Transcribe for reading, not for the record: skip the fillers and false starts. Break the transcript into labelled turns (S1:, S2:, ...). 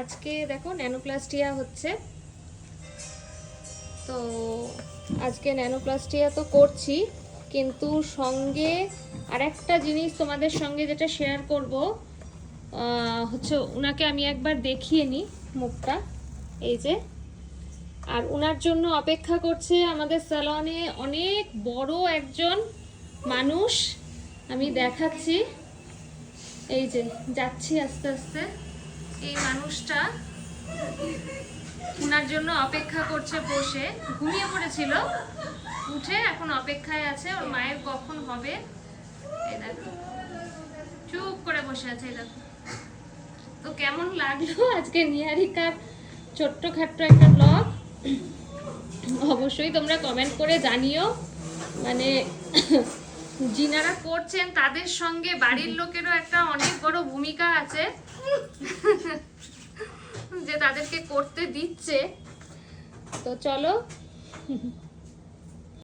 S1: আজকে দেখো ন্যানোপ্লাস্টিয়া হচ্ছে, তো আজকে ন্যানোপ্লাস্টিয়া তো করছি, কিন্তু সঙ্গে আরেকটা জিনিস তোমাদের সঙ্গে যেটা শেয়ার করব হচ্ছে ওনাকে আমি একবার দেখিয়ে নিই মুখটা, এই যে। আর ওনার জন্য অপেক্ষা করছে আমাদের স্যালনে অনেক বড় একজন মানুষ, আমি দেখাচ্ছি, এই যে যাচ্ছি আস্তে আস্তে। এই মানুষটা ওনার জন্য অপেক্ষা করছে বসে, ঘুমিয়ে পড়েছিল, উঠে এখন অপেক্ষায় আছে ওর মায়ের কখন হবে। এই দেখো চুপ করে বসে আছে, এই দেখো। তো কেমন লাগলো আজকে নিহারিকার ছোট্টখাট্ট একটা ব্লগ, অবশ্যই তোমরা কমেন্ট করে জানিও। মানে যিনারা করছেন তাদের সঙ্গে বাড়ির লোকেরও একটা অনেক বড় ভূমিকা আছে, যে তাদেরকে করতে দিচ্ছে। তো চলো